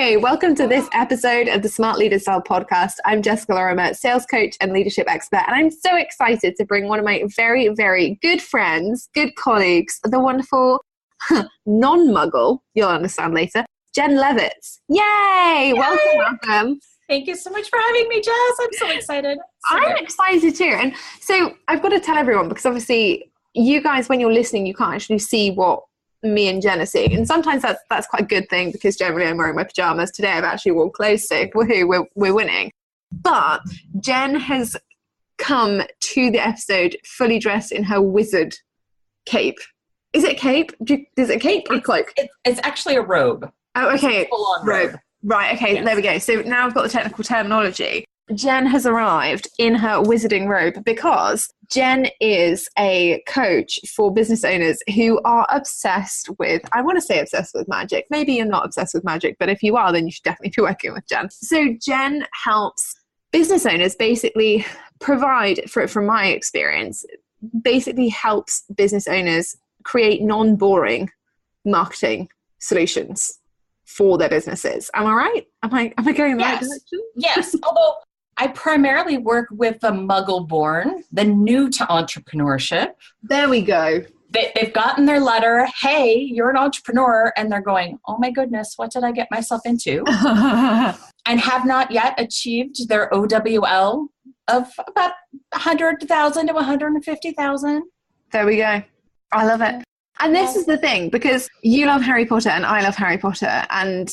Hey, welcome to this episode of the Smart Leader Style podcast. I'm Jessica Lorimer, sales coach and leadership expert, and I'm so excited to bring one of my very, very good friends, good colleagues, the wonderful non-muggle, you'll understand later, Jen Levitz. Yay! Welcome. Thank you so much for having me, Jess. I'm so excited. I'm excited too. And so I've got to tell everyone, because obviously you guys, when you're listening, you can't actually see what me and Jen are seeing. And sometimes that's quite a good thing, because generally I'm wearing my pajamas. Today I've actually worn clothes, so woohoo, we're winning. But Jen has come to the episode fully dressed in her wizard cape. Is it a cape? Is it a cape or a cloak? It's actually a robe. Oh, okay. Full-on robe. Right, okay, yes. There we go. So now I've got the technical terminology. Jen has arrived in her wizarding robe because Jen is a coach for business owners who are obsessed with, I want to say obsessed with magic. Maybe you're not obsessed with magic, but if you are, then you should definitely be working with Jen. So Jen helps business owners basically provide, from my experience, basically helps business owners create non-boring marketing solutions for their businesses. Am I right? Am I going in the right direction? Yes. Although I primarily work with the muggle-born, the new to entrepreneurship. There we go. They've gotten their letter, hey, you're an entrepreneur, and they're going, oh my goodness, what did I get myself into? And have not yet achieved their OWL of about 100,000 to 150,000. There we go. I love it. And this is the thing, because you love Harry Potter and I love Harry Potter, and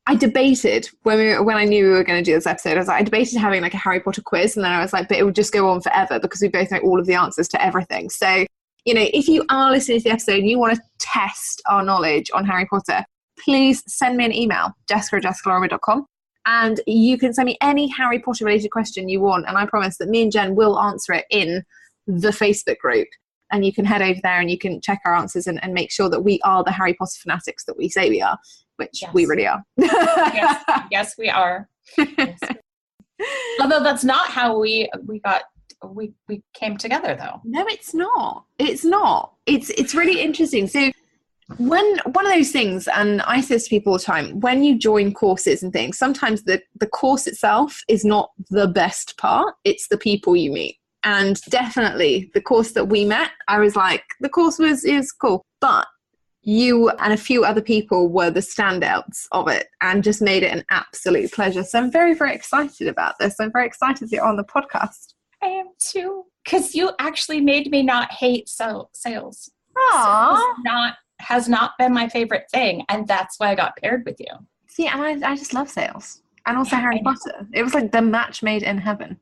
I debated when I knew we were going to do this episode. I debated having like a Harry Potter quiz, and then I was like, but it would just go on forever because we both know all of the answers to everything. So, if you are listening to the episode and you want to test our knowledge on Harry Potter, please send me an email, jessica@jessicalorimer.com, and you can send me any Harry Potter related question you want, and I promise that me and Jen will answer it in the Facebook group. And you can head over there and you can check our answers and make sure that we are the Harry Potter fanatics that we say we are, which we really are. Yes, we are. Yes. Although that's not how we came together, though. No, it's not. It's not. It's really interesting. So one of those things, and I say this to people all the time, when you join courses and things, sometimes the course itself is not the best part. It's the people you meet. And definitely the course that we met, I was like, the course is cool. But you and a few other people were the standouts of it and just made it an absolute pleasure. So I'm very, very excited about this. I'm very excited that you're on the podcast. I am too. Because you actually made me not hate sales. Aww. Sales has not been my favorite thing. And that's why I got paired with you. See, and I just love sales. And also Harry Potter. It was like the match made in heaven.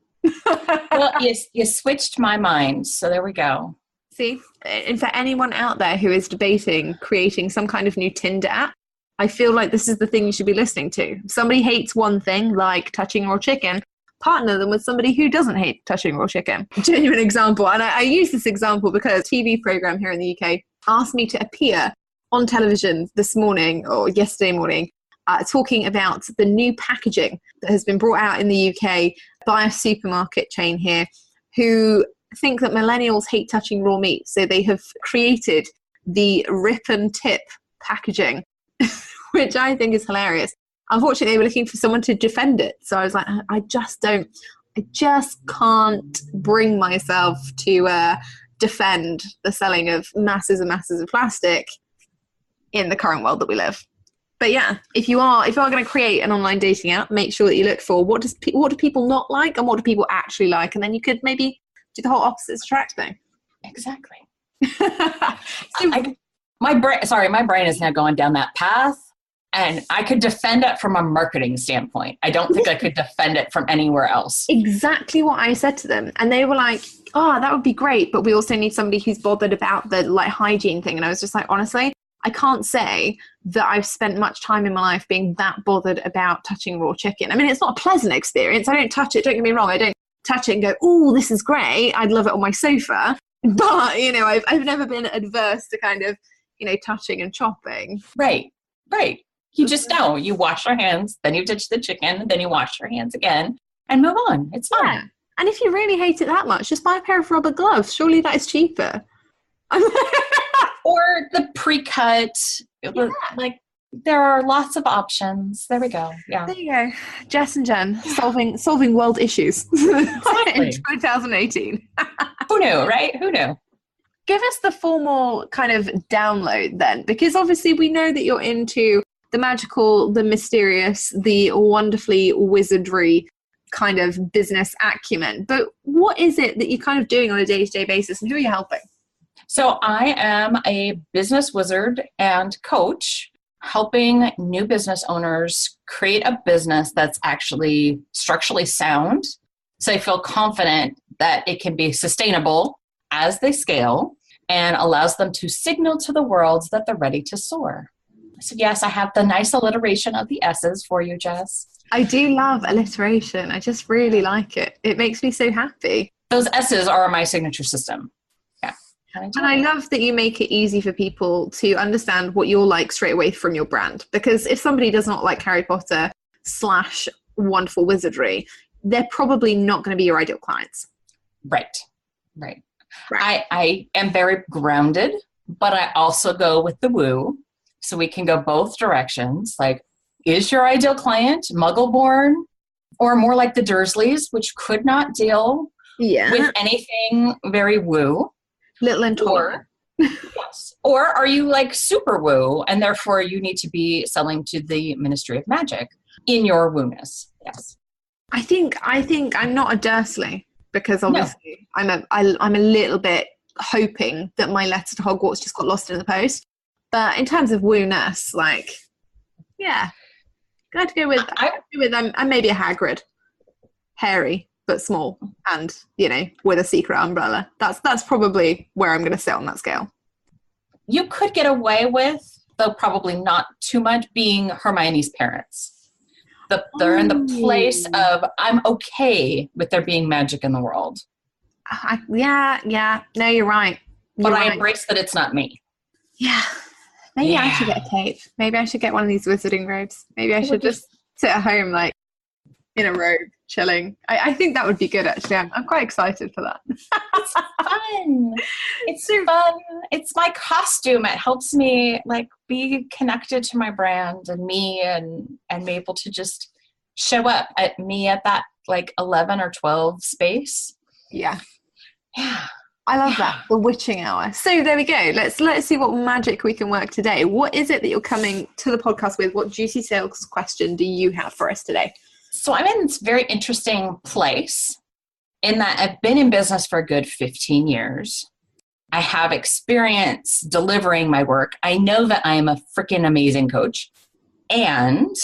Well, you switched my mind, so there we go. See, and for anyone out there who is debating creating some kind of new Tinder app, I feel like this is the thing you should be listening to. If somebody hates one thing, like touching raw chicken, partner them with somebody who doesn't hate touching raw chicken. Genuine example. And I use this example because a TV program here in the UK asked me to appear on television this morning or yesterday morning, talking about the new packaging that has been brought out in the UK by a supermarket chain here, who think that millennials hate touching raw meat. So they have created the rip and tip packaging, which I think is hilarious. Unfortunately, they were looking for someone to defend it. So I was like, I just can't bring myself to defend the selling of masses and masses of plastic in the current world that we live. But yeah, if you are going to create an online dating app, make sure that you look for what do people not like and what do people actually like, and then you could maybe do the whole opposites attract thing. Exactly. My brain is now going down that path, and I could defend it from a marketing standpoint. I don't think I could defend it from anywhere else. Exactly what I said to them, and they were like, "Oh, that would be great, but we also need somebody who's bothered about the hygiene thing." And I was just like, honestly, I can't say that I've spent much time in my life being that bothered about touching raw chicken. I mean, it's not a pleasant experience. I don't touch it. Don't get me wrong. I don't touch it and go, "Oh, this is great. I'd love it on my sofa." But, I've never been adverse to kind of, touching and chopping. Right. You just know. You wash your hands, then you touch the chicken, then you wash your hands again and move on. It's fine. Yeah. And if you really hate it that much, just buy a pair of rubber gloves. Surely that is cheaper. Or the pre-cut, There are lots of options. There we go. Yeah. There you go. Jess and Jen solving world issues Exactly. in 2018. Who knew, right? Who knew? Give us the formal kind of download then, because obviously we know that you're into the magical, the mysterious, the wonderfully wizardry kind of business acumen. But what is it that you're kind of doing on a day-to-day basis, and who are you helping? So I am a business wizard and coach, helping new business owners create a business that's actually structurally sound, so they feel confident that it can be sustainable as they scale and allows them to signal to the world that they're ready to soar. So yes, I have the nice alliteration of the S's for you, Jess. I do love alliteration. I just really like it. It makes me so happy. Those S's are my signature system. Yeah. And I love that you make it easy for people to understand what you're like straight away from your brand. Because if somebody does not like Harry Potter / wonderful wizardry, they're probably not going to be your ideal clients. Right. I am very grounded, but I also go with the woo. So we can go both directions. Like, is your ideal client Muggle-born, or more like the Dursleys, which could not deal with anything very woo? Little and tall. Yes. Or are you like super woo, and therefore you need to be selling to the Ministry of Magic in your woo-ness? Yes. I think I'm not a Dursley, because obviously I'm a little bit hoping that my letter to Hogwarts just got lost in the post. But in terms of woo-ness, like, yeah, I'd go with I'm maybe a Hagrid, hairy but small, and with a secret umbrella. That's probably where I'm going to sit on that scale. You could get away with, though probably not too much, being Hermione's parents. They're in the place of, I'm okay with there being magic in the world. Yeah. No, you're right. But I embrace that it's not me. Yeah. Maybe I should get a cape. Maybe I should get one of these wizarding robes. Maybe I should just sit at home, like, in a robe, chilling. I think that would be good, actually. I'm quite excited for that. It's fun. It's fun. It's my costume. It helps me, like, be connected to my brand and me, and be able to just show up at that, like, 11 or 12 space. Yeah. Yeah. I love that. The witching hour. So there we go. Let's see what magic we can work today. What is it that you're coming to the podcast with? What juicy sales question do you have for us today? So I'm in this very interesting place in that I've been in business for a good 15 years. I have experience delivering my work. I know that I am a freaking amazing coach. And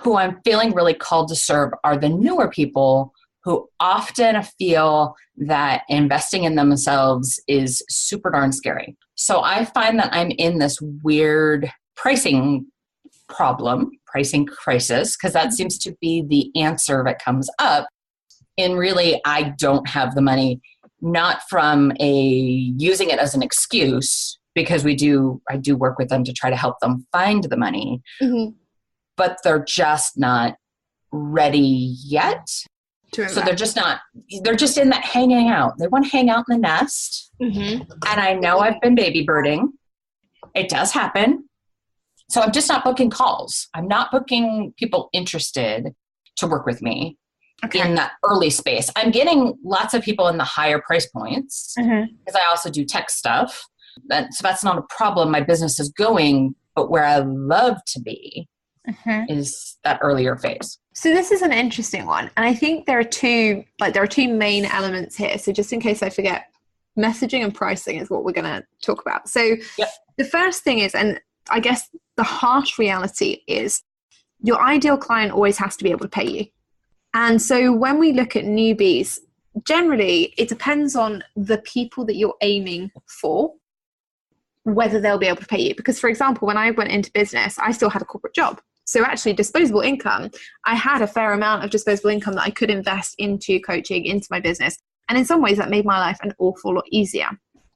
who I'm feeling really called to serve are the newer people who often feel that investing in themselves is super darn scary. So I find that I'm in this weird pricing crisis, because that seems to be the answer that comes up. And really, I don't have the money, not from using it as an excuse, because I do work with them to try to help them find the money, but they're just not ready yet. So they're just in that hanging out. They want to hang out in the nest. And I know I've been baby birding. It does happen. So I'm just not booking calls. I'm not booking people interested to work with me in that early space. I'm getting lots of people in the higher price points, because I also do tech stuff. So that's not a problem. My business is going, but where I love to be is that earlier phase. So this is an interesting one. And I think there are two main elements here. So just in case I forget, messaging and pricing is what we're going to talk about. So the first thing is, and I guess the harsh reality is, your ideal client always has to be able to pay you. And so when we look at newbies, generally it depends on the people that you're aiming for, whether they'll be able to pay you. Because, for example, when I went into business, I still had a corporate job. So actually, disposable income, I had a fair amount of disposable income that I could invest into coaching, into my business. And in some ways, that made my life an awful lot easier.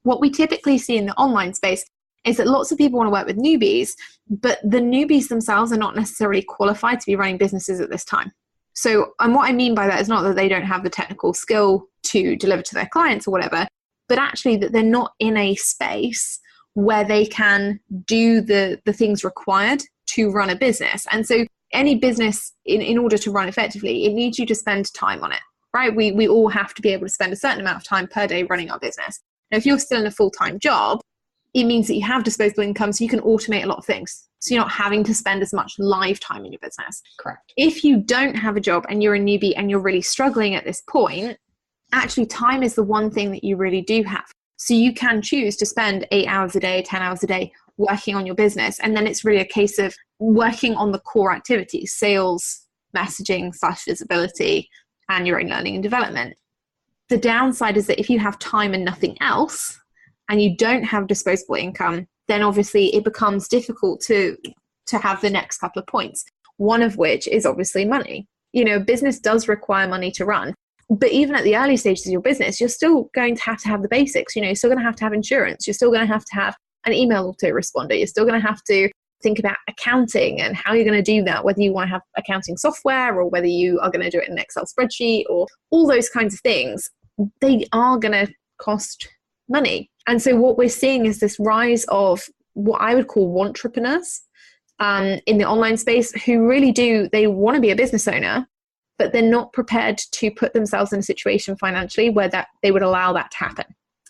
What we typically see in the online space is that lots of people want to work with newbies, but the newbies themselves are not necessarily qualified to be running businesses at this time. So, and what I mean by that is not that they don't have the technical skill to deliver to their clients or whatever, but actually that they're not in a space where they can do the things required to run a business. And so any business, in order to run effectively, it needs you to spend time on it, right? We all have to be able to spend a certain amount of time per day running our business. Now, if you're still in a full-time job, it means that you have disposable income, so you can automate a lot of things. So you're not having to spend as much live time in your business. Correct. If you don't have a job and you're a newbie and you're really struggling at this point, actually time is the one thing that you really do have. So you can choose to spend 8 hours a day, 10 hours a day working on your business. And then it's really a case of working on the core activities, sales, messaging, /visibility, and your own learning and development. The downside is that if you have time and nothing else, and you don't have disposable income, then obviously it becomes difficult to have the next couple of points. One of which is obviously money. You know, business does require money to run. But even at the early stages of your business, you're still going to have the basics. You know, you're still going to have insurance. You're still going to have an email autoresponder. You're still going to have to think about accounting and how you're going to do that, whether you want to have accounting software or whether you are going to do it in an Excel spreadsheet or all those kinds of things. They are going to cost money. And so what we're seeing is this rise of what I would call wantrepreneurs in the online space who really they want to be a business owner, but they're not prepared to put themselves in a situation financially where that they would allow that to happen.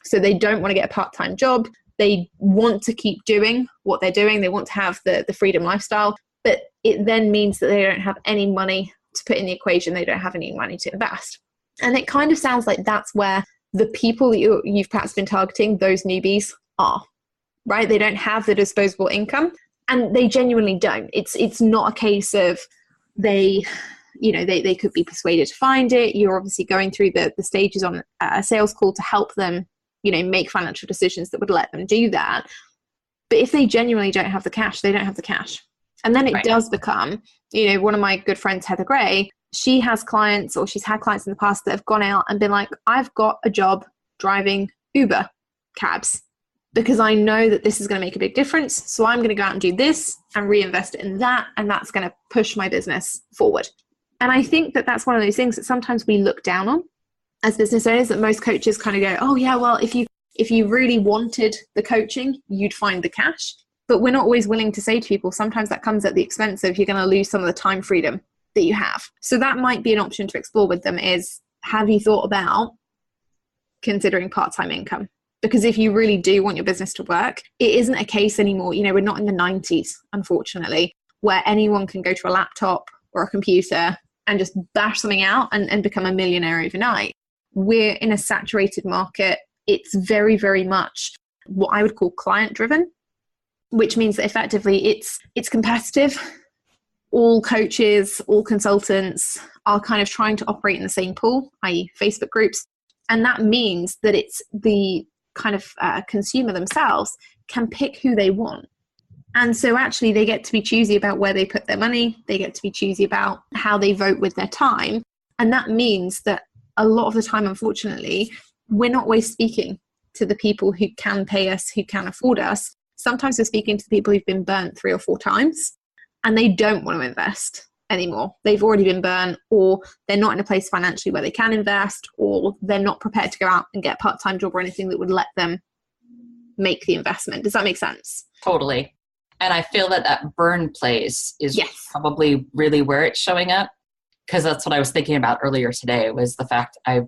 So they don't want to get a part-time job. They want to keep doing what they're doing. They want to have the freedom lifestyle, but it then means that they don't have any money to put in the equation. They don't have any money to invest. And it kind of sounds like that's where the people that you've perhaps been targeting, those newbies, are, right? They don't have the disposable income, and they genuinely don't. It's not a case of they could be persuaded to find it. You're obviously going through the stages on a sales call to help them, make financial decisions that would let them do that. But if they genuinely don't have the cash, they don't have the cash. And then it does become, one of my good friends, Heather Gray, she has clients, or she's had clients in the past that have gone out and been like, I've got a job driving Uber cabs because I know that this is going to make a big difference. So I'm going to go out and do this and reinvest in that. And that's going to push my business forward. And I think that that's one of those things that sometimes we look down on as business owners, that most coaches kind of go, oh yeah, well, if you really wanted the coaching, you'd find the cash. But we're not always willing to say to people, sometimes that comes at the expense of you're going to lose some of the time freedom that you have. So that might be an option to explore with them is, have you thought about considering part-time income? Because if you really do want your business to work, it isn't a case anymore. We're not in the 90s, unfortunately, where anyone can go to a laptop or a computer and just bash something out and become a millionaire overnight. We're in a saturated market. It's very, very much what I would call client driven, which means that effectively it's competitive. All coaches, all consultants are kind of trying to operate in the same pool, i.e. Facebook groups. And that means that it's the kind of consumer themselves can pick who they want. And so actually they get to be choosy about where they put their money. They get to be choosy about how they vote with their time. And that means that a lot of the time, unfortunately, we're not always speaking to the people who can pay us, who can afford us. Sometimes we're speaking to the people who've been burnt 3 or 4 times. And they don't want to invest anymore. They've already been burnt, or they're not in a place financially where they can invest, or they're not prepared to go out and get a part-time job or anything that would let them make the investment. Does that make sense? Totally. And I feel that burn place is probably really where it's showing up, because that's what I was thinking about earlier today, was the fact I've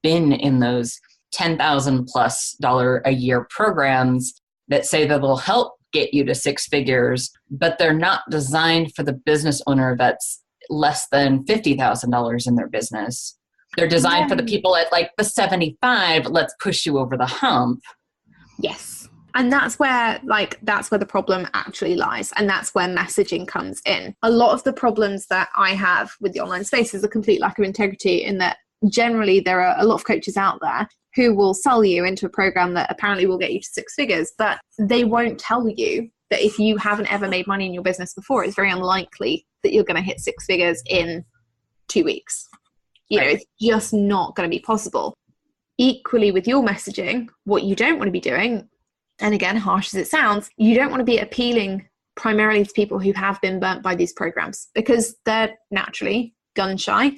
been in those $10,000+ a year programs that say that will help get you to 6 figures, but they're not designed for the business owner that's less than $50,000 in their business. They're designed for the people at like the 75, let's push you over the hump. Yes. And that's where the problem actually lies. And that's where messaging comes in. A lot of the problems that I have with the online space is a complete lack of integrity, in that generally there are a lot of coaches out there who will sell you into a program that apparently will get you to 6 figures, but they won't tell you that if you haven't ever made money in your business before, it's very unlikely that you're going to hit 6 figures in 2 weeks. It's just not going to be possible. Equally with your messaging, what you don't want to be doing, and again, harsh as it sounds, you don't want to be appealing primarily to people who have been burnt by these programs, because they're naturally gun shy,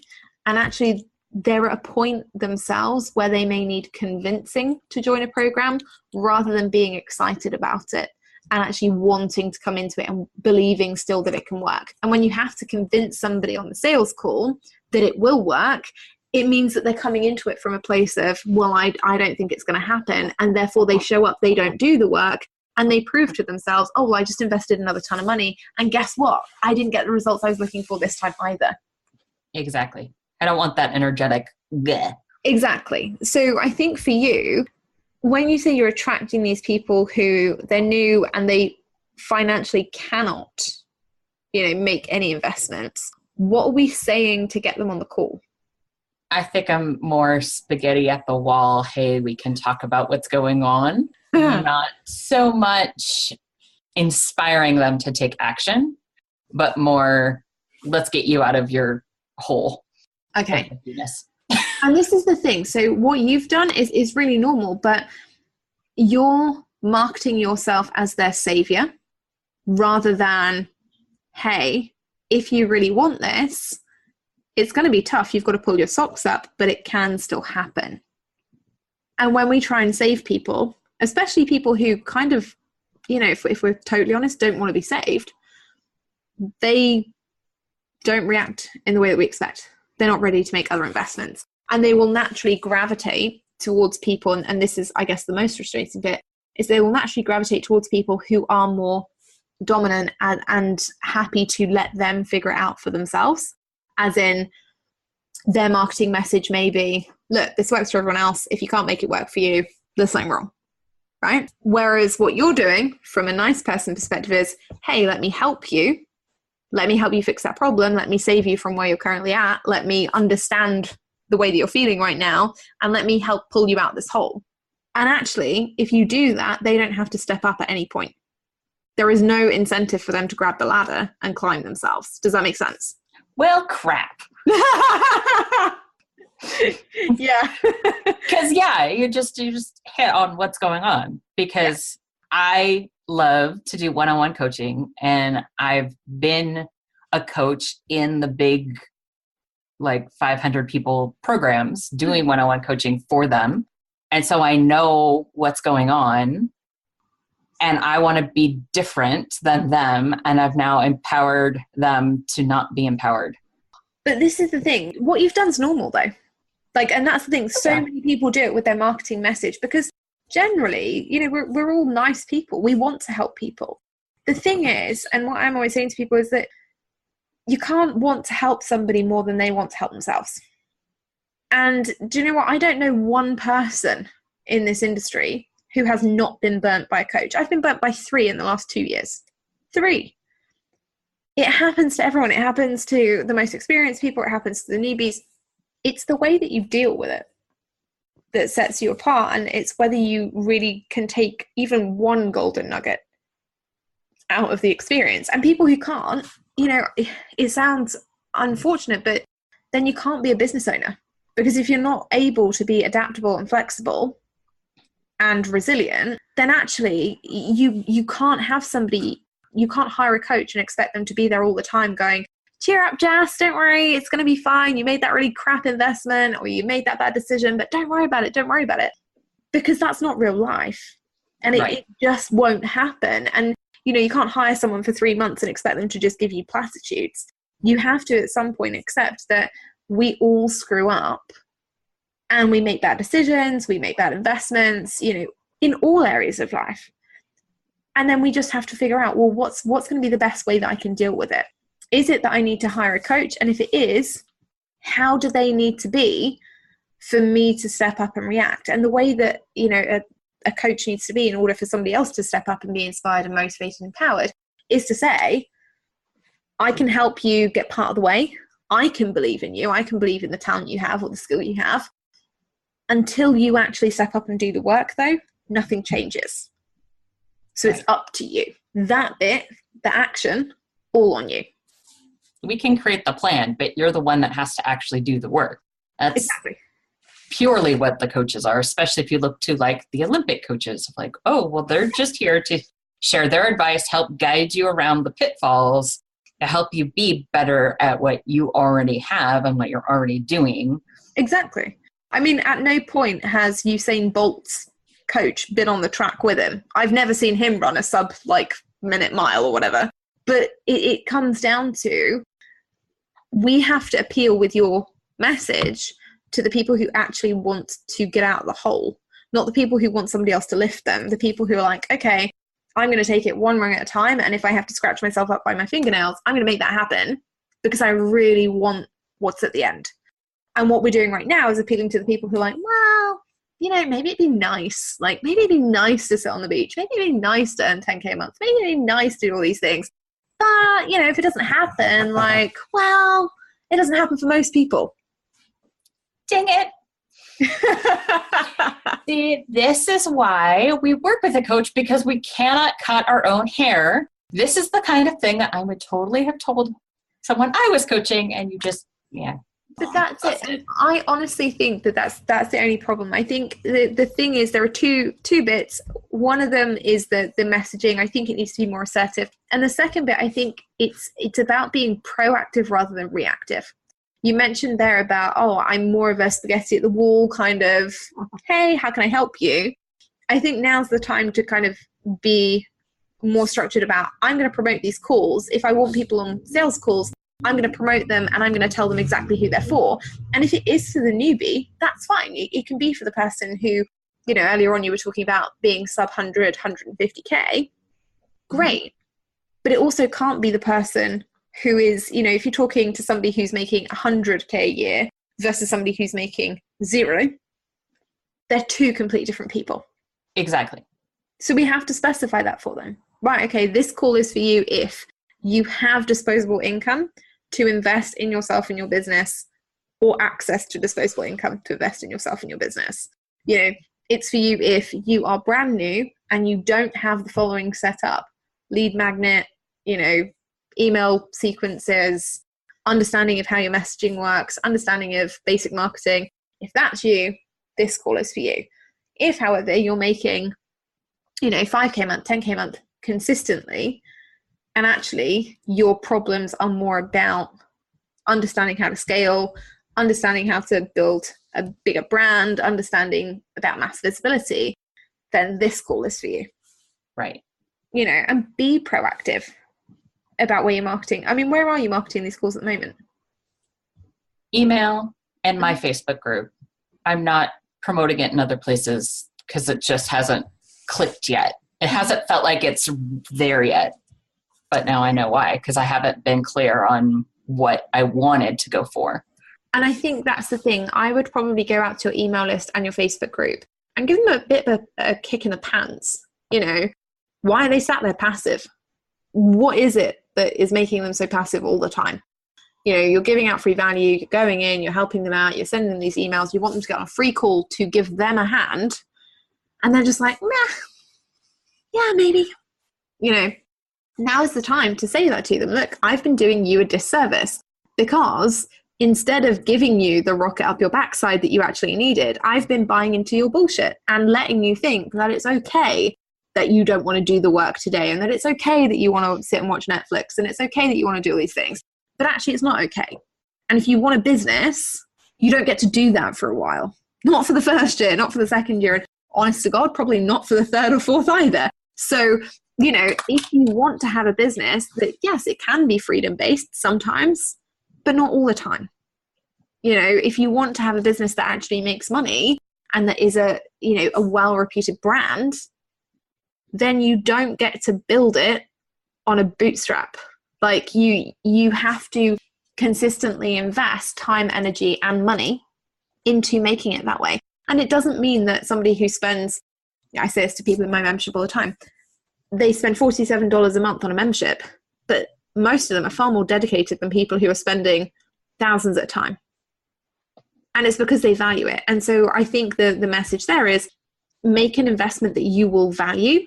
and actually they're at a point themselves where they may need convincing to join a program rather than being excited about it and actually wanting to come into it and believing still that it can work. And when you have to convince somebody on the sales call that it will work, it means that they're coming into it from a place of, well, I don't think it's going to happen. And therefore they show up, they don't do the work, and they prove to themselves, oh, well, I just invested another ton of money. And guess what? I didn't get the results I was looking for this time either. Exactly. I don't want that energetic bleh. Exactly. So I think for you, when you say you're attracting these people who they're new and they financially cannot, make any investments, what are we saying to get them on the call? I think I'm more spaghetti at the wall. Hey, we can talk about what's going on. Not so much inspiring them to take action, but more, let's get you out of your hole. Okay. And this is the thing. So what you've done is really normal, but you're marketing yourself as their savior rather than, hey, if you really want this, it's going to be tough. You've got to pull your socks up, but it can still happen. And when we try and save people, especially people who kind of, if we're totally honest, don't want to be saved, they don't react in the way that we expect. They're not ready to make other investments. And they will naturally gravitate towards people, and this is, I guess, the most frustrating bit, is they will naturally gravitate towards people who are more dominant and happy to let them figure it out for themselves. As in, their marketing message may be, look, this works for everyone else. If you can't make it work for you, there's something wrong, right? Whereas what you're doing from a nice person perspective is, hey, let me help you. Let me help you fix that problem. Let me save you from where you're currently at. Let me understand the way that you're feeling right now, and let me help pull you out this hole. And actually, if you do that, they don't have to step up at any point. There is no incentive for them to grab the ladder and climb themselves. Does that make sense? Well, crap. Yeah. Because you just hit on what's going on. Because I love to do one-on-one coaching, and I've been a coach in the big, 500 people programs doing one-on-one coaching for them. And so I know what's going on, and I want to be different than them. And I've now empowered them to not be empowered. But this is the thing. What you've done is normal though. And that's the thing. So many people do it with their marketing message because generally, we're all nice people. We want to help people. The thing is, and what I'm always saying to people is that you can't want to help somebody more than they want to help themselves. And do you know what? I don't know one person in this industry who has not been burnt by a coach. I've been burnt by 3 in the last 2 years. 3. It happens to everyone. It happens to the most experienced people. It happens to the newbies. It's the way that you deal with it that sets you apart. And it's whether you really can take even one golden nugget out of the experience. And people who can't, it sounds unfortunate, but then you can't be a business owner. Because if you're not able to be adaptable and flexible and resilient, then actually you can't have somebody, you can't hire a coach and expect them to be there all the time going, cheer up, Jess, don't worry, it's going to be fine. You made that really crap investment or you made that bad decision, but don't worry about it. Don't worry about it. Because that's not real life. And it just won't happen. And, you can't hire someone for 3 months and expect them to just give you platitudes. You have to at some point accept that we all screw up and we make bad decisions, we make bad investments, in all areas of life. And then we just have to figure out, well, what's going to be the best way that I can deal with it? Is it that I need to hire a coach? And if it is, how do they need to be for me to step up and react? And the way that, a coach needs to be in order for somebody else to step up and be inspired and motivated and empowered is to say, I can help you get part of the way. I can believe in you. I can believe in the talent you have or the skill you have. Until you actually step up and do the work, though, nothing changes. So it's up to you. That bit, the action, all on you. We can create the plan, but you're the one that has to actually do the work. That's exactly purely what the coaches are, especially if you look to the Olympic coaches. Oh, well, they're just here to share their advice, help guide you around the pitfalls, to help you be better at what you already have and what you're already doing. Exactly. I mean, at no point has Usain Bolt's coach been on the track with him. I've never seen him run a minute mile or whatever. But it comes down to, we have to appeal with your message to the people who actually want to get out of the hole, not the people who want somebody else to lift them, the people who are like, okay, I'm going to take it one rung at a time, and if I have to scratch myself up by my fingernails, I'm going to make that happen because I really want what's at the end. And what we're doing right now is appealing to the people who are like, well, maybe it'd be nice. Maybe it'd be nice to sit on the beach. Maybe it'd be nice to earn 10K a month. Maybe it'd be nice to do all these things. But, if it doesn't happen, well, it doesn't happen for most people. Dang it. See, this is why we work with a coach, because we cannot cut our own hair. This is the kind of thing that I would totally have told someone I was coaching, and you just, yeah. But that's it. I honestly think that's the only problem. I think the thing is, there are two bits. One of them is the messaging. I think it needs to be more assertive. And the second bit, I think it's about being proactive rather than reactive. You mentioned there about, I'm more of a spaghetti at the wall kind of, hey, how can I help you? I think now's the time to kind of be more structured about, I'm going to promote these calls. If I want people on sales calls, I'm going to promote them and I'm going to tell them exactly who they're for. And if it is for the newbie, that's fine. It can be for the person who, earlier on you were talking about being sub 100, 150K. Great. But it also can't be the person who is, if you're talking to somebody who's making 100K a year versus somebody who's making 0, they're two completely different people. Exactly. So we have to specify that for them. Right, okay, this call is for you if you have disposable income to invest in yourself and your business, or access to disposable income to invest in yourself and your business. It's for you if you are brand new and you don't have the following set up: lead magnet, email sequences, understanding of how your messaging works, understanding of basic marketing. If that's you, this call is for you. If, however, you're making, 5K a month, 10K a month consistently, and actually your problems are more about understanding how to scale, understanding how to build a bigger brand, understanding about mass visibility, then this call is for you. Right. And be proactive about where you're marketing. I mean, where are you marketing these calls at the moment? Email and my Facebook group. I'm not promoting it in other places because it just hasn't clicked yet. It hasn't felt like it's there yet. But now I know why, because I haven't been clear on what I wanted to go for. And I think that's the thing. I would probably go out to your email list and your Facebook group and give them a bit of a kick in the pants. Why are they sat there passive? What is it that is making them so passive all the time? You're giving out free value, you're going in, you're helping them out, you're sending them these emails, you want them to get on a free call to give them a hand, and they're just like, nah, yeah, maybe. Now is the time to say that to them. Look, I've been doing you a disservice, because instead of giving you the rocket up your backside that you actually needed, I've been buying into your bullshit and letting you think that it's okay that you don't want to do the work today, and that it's okay that you want to sit and watch Netflix, and it's okay that you want to do all these things. But actually it's not okay. And if you want a business, you don't get to do that for a while. Not for the first year, not for the second year, and honest to God, probably not for the third or fourth either. So, if you want to have a business that, yes, it can be freedom-based sometimes, but not all the time. If you want to have a business that actually makes money and that is a well-reputed brand, then you don't get to build it on a bootstrap. You have to consistently invest time, energy, and money into making it that way. And it doesn't mean that somebody who spends, I say this to people in my membership all the time, they spend $47 a month on a membership, but most of them are far more dedicated than people who are spending thousands at a time. And it's because they value it. And so I think the message there is, make an investment that you will value,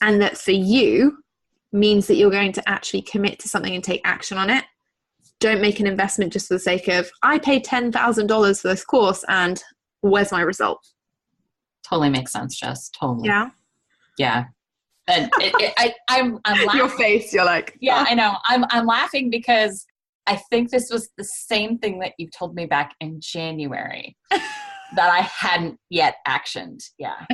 and that for you means that you're going to actually commit to something and take action on it. Don't make an investment just for the sake of, I paid $10,000 for this course and where's my result? Totally makes sense, Jess. Totally. Yeah. Yeah. And I'm laughing. Your face, you're like, yeah, I know. I'm laughing because I think this was the same thing that you told me back in January that I hadn't yet actioned. Yeah.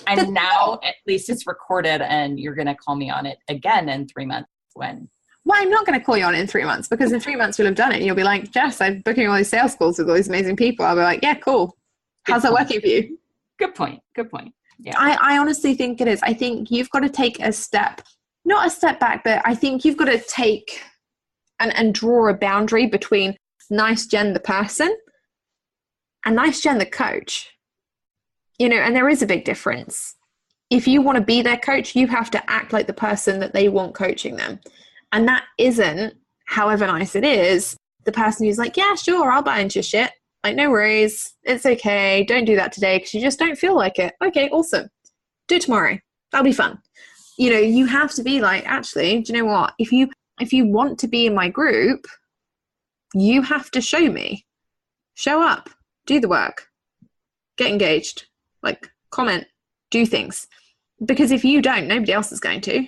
And now at least it's recorded and you're going to call me on it again in 3 months when. Well, I'm not going to call you on it in 3 months because in 3 months you'll have done it. And you'll be like, Jess, I'm booking all these sales calls with all these amazing people. I'll be like, yeah, cool. How's that working for you? Good point. Yeah. I honestly think it is. I think you've got to take not a step back, but I think you've got to take and draw a boundary between nice Jen the person and nice Jen the coach. And there is a big difference. If you want to be their coach, you have to act like the person that they want coaching them. And that isn't, however nice it is, the person who's like, yeah, sure, I'll buy into your shit. Like, no worries. It's okay. Don't do that today because you just don't feel like it. Okay, awesome. Do it tomorrow. That'll be fun. You have to be like, actually, do you know what? If you want to be in my group, you have to show me. Show up. Do the work. Get engaged. Like, comment. Do things. Because if you don't, nobody else is going to.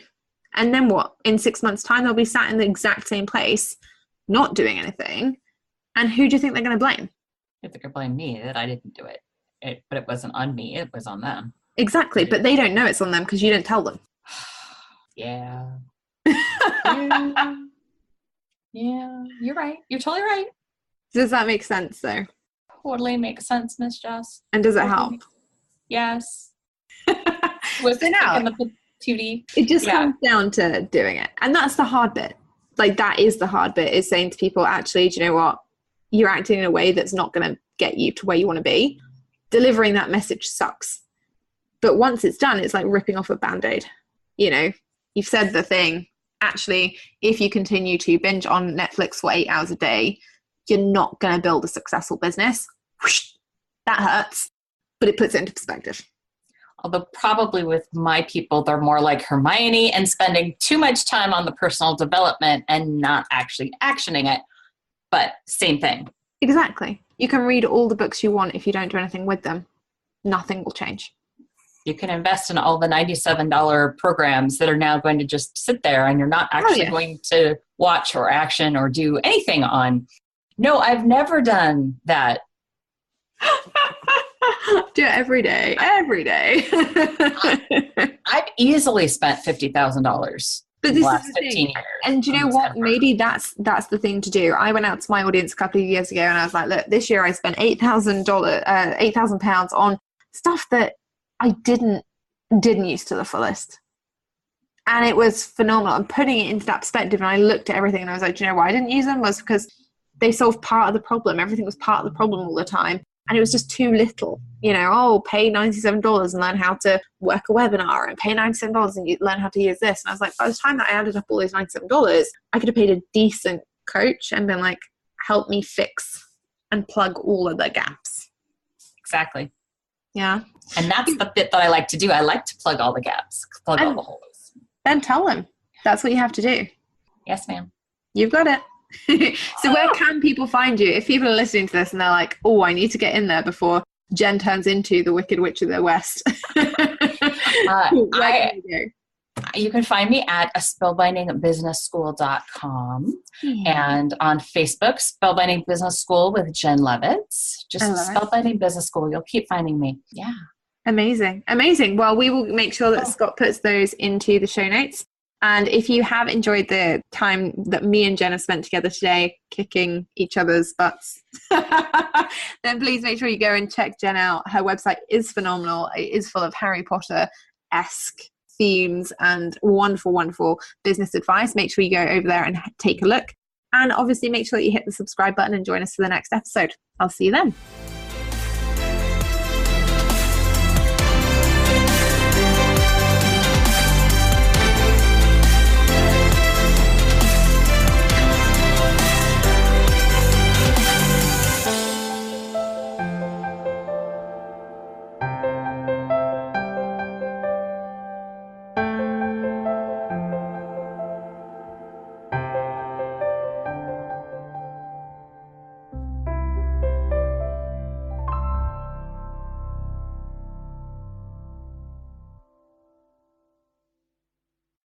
And then what? In 6 months' time, they'll be sat in the exact same place, not doing anything. And who do you think they're going to blame? If they're going to blame me that I didn't do it. But it wasn't on me. It was on them. Exactly. But they don't know it's on them because you didn't tell them. Yeah. Yeah, you're right. You're totally right. Does that make sense, though? Totally makes sense, Miss Jess. And does it help? Yes. Was it now? It just comes down to doing it. And that's the hard bit. Like, that is the hard bit, is saying to people, actually, do you know what? You're acting in a way that's not going to get you to where you want to be. Delivering that message sucks. But once it's done, it's like ripping off a Band-Aid. You've said the thing. Actually, if you continue to binge on Netflix for 8 hours a day, you're not going to build a successful business. Whoosh, that hurts, but it puts it into perspective. Although probably with my people, they're more like Hermione and spending too much time on the personal development and not actually actioning it. But same thing. Exactly. You can read all the books you want if you don't do anything with them. Nothing will change. You can invest in all the $97 programs that are now going to just sit there and you're not actually going to watch or action or do anything on. No, I've never done that. Do it every day. I've easily spent $50,000 but in this the last is the 15 thing. years. And do you know what? Maybe that's the thing to do. I went out to my audience a couple of years ago and I was like, look, this year I spent £8,000 on stuff that I didn't use to the fullest. And it was phenomenal. And putting it into that perspective, and I looked at everything and I was like, do you know why I didn't use them? Was because they solved part of the problem. Everything was part of the problem all the time. And it was just too little. Pay $97 and learn how to work a webinar, and pay $97 and you learn how to use this. And I was like, by the time that I added up all those $97, I could have paid a decent coach and been like, help me fix and plug all of the gaps. Exactly. Yeah. And that's the bit that I like to do. I like to plug all the gaps, plug all the holes. Then tell them. That's what you have to do. Yes, ma'am. You've got it. So where can people find you? If people are listening to this and they're like, oh, I need to get in there before Jen turns into the Wicked Witch of the West. You can find me at spellbindingbusinessschool.com and on Facebook, Spellbinding Business School with Jen Levitz. Just Spellbinding Business School. You'll keep finding me. Yeah. Amazing. Well, we will make sure that Scott puts those into the show notes. And if you have enjoyed the time that me and Jen have spent together today, kicking each other's butts, then please make sure you go and check Jen out. Her website is phenomenal. It is full of Harry Potter-esque themes and wonderful, wonderful business advice. Make sure you go over there and take a look. And obviously make sure that you hit the subscribe button and join us for the next episode. I'll see you then.